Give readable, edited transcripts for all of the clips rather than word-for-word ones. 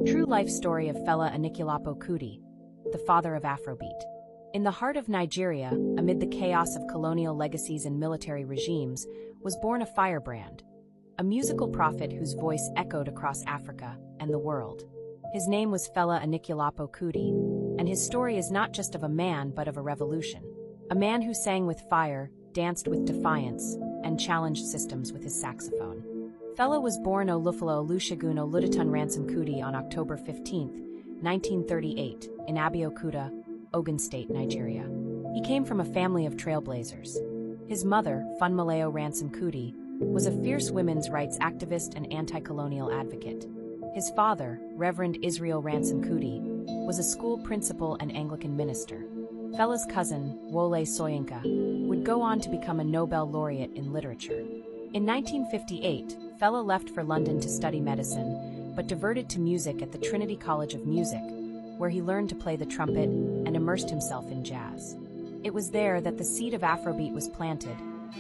True life story of Fela Anikulapo Kuti, the father of Afrobeat. In the heart of Nigeria, amid the chaos of colonial legacies and military regimes, was born a firebrand, a musical prophet whose voice echoed across Africa and the world. His name was Fela Anikulapo Kuti, and his story is not just of a man but of a revolution. A man who sang with fire, danced with defiance, and challenged systems with his saxophone. Fela was born Olufala Olusegun Oludotun Ransom Kuti on October 15, 1938, in Abeokuta, Ogun State, Nigeria. He came from a family of trailblazers. His mother, Funmilayo Ransom Kuti, was a fierce women's rights activist and anti-colonial advocate. His father, Reverend Israel Ransom Kuti, was a school principal and Anglican minister. Fela's cousin, Wole Soyinka, would go on to become a Nobel laureate in literature. In 1958, Fela left for London to study medicine, but diverted to music at the Trinity College of Music, where he learned to play the trumpet and immersed himself in jazz. It was there that the seed of Afrobeat was planted,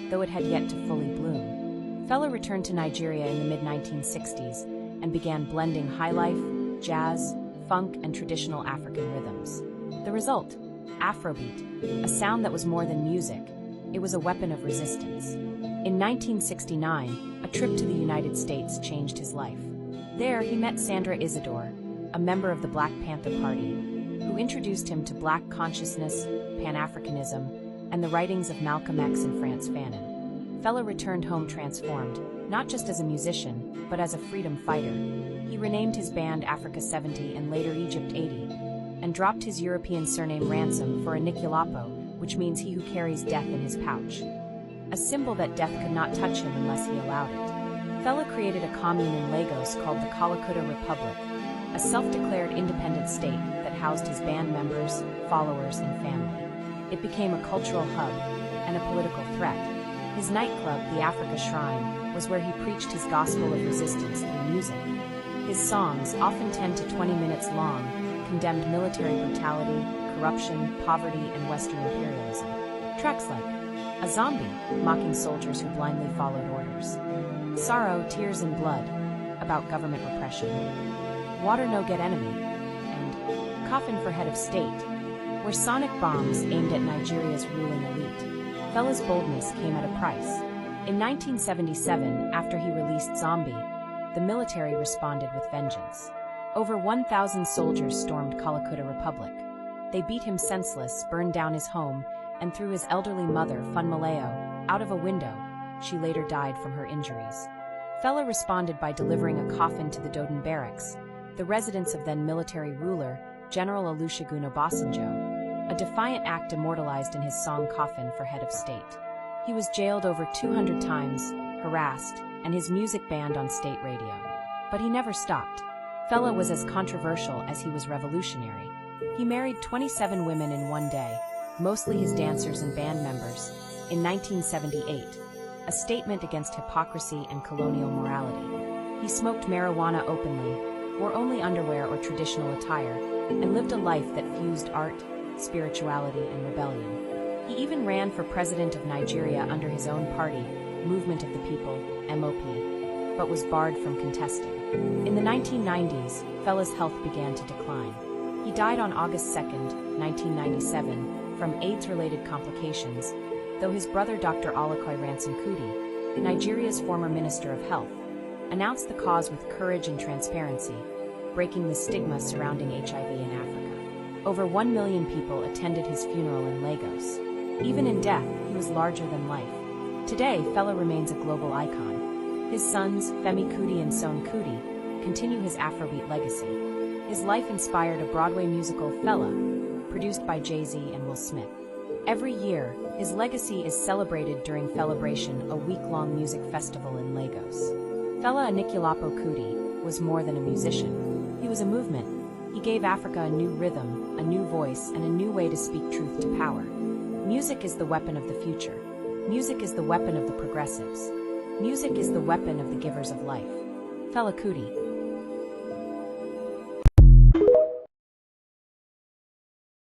though it had yet to fully bloom. Fela returned to Nigeria in the mid-1960s and began blending highlife, jazz, funk, and traditional African rhythms. The result? Afrobeat, a sound that was more than music. It was a weapon of resistance. In 1969, a trip to the United States changed his life. There, he met Sandra Isidore, a member of the Black Panther Party, who introduced him to Black consciousness, Pan-Africanism, and the writings of Malcolm X and Frantz Fanon. Fela returned home transformed, not just as a musician, but as a freedom fighter. He renamed his band Africa 70 and later Egypt 80, and dropped his European surname Ransom for Anikulapo, which means he who carries death in his pouch. A symbol that death could not touch him unless he allowed it. Fela created a commune in Lagos called the Kalakuta Republic, a self-declared independent state that housed his band members, followers, and family. It became a cultural hub and a political threat. His nightclub, the Africa Shrine, was where he preached his gospel of resistance through music. His songs, often 10 to 20 minutes long, condemned military brutality, corruption, poverty, and Western imperialism. Tracks like A Zombie, mocking soldiers who blindly followed orders. Sorrow, Tears and Blood, about government repression. Water No Get Enemy, and Coffin for Head of State, were sonic bombs aimed at Nigeria's ruling elite. Fela's boldness came at a price. In 1977, after he released Zombie, the military responded with vengeance. Over 1,000 soldiers stormed Kalakuta Republic. They beat him senseless, burned down his home, and threw his elderly mother, Funmilayo, out of a window. She later died from her injuries. Fela responded by delivering a coffin to the Dodon barracks, the residence of then military ruler, General Olusegun Obasanjo, a defiant act immortalized in his song Coffin for Head of State. He was jailed over 200 times, harassed, and his music banned on state radio. But he never stopped. Fela was as controversial as he was revolutionary. He married 27 women in one day, mostly his dancers and band members, in 1978, a statement against hypocrisy and colonial morality. He smoked marijuana openly, wore only underwear or traditional attire, and lived a life that fused art, spirituality, and rebellion. He even ran for president of Nigeria under his own party, Movement of the People, MOP, but was barred from contesting. In the 1990s, Fela's health began to decline. He died on August 2, 1997, from AIDS-related complications, though his brother Dr. Olakoy Ransom Kuti, Nigeria's former Minister of Health, announced the cause with courage and transparency, breaking the stigma surrounding HIV in Africa. Over 1 million people attended his funeral in Lagos. Even in death, he was larger than life. Today, Fela remains a global icon. His sons, Femi Kuti and Son Kuti, continue his Afrobeat legacy. His life inspired a Broadway musical, Fela, produced by Jay-Z and Will Smith. Every year, his legacy is celebrated during Felabration, a week-long music festival in Lagos. Fela Anikulapo Kuti was more than a musician. He was a movement. He gave Africa a new rhythm, a new voice, and a new way to speak truth to power. Music is the weapon of the future. Music is the weapon of the progressives. Music is the weapon of the givers of life. Fela Kuti.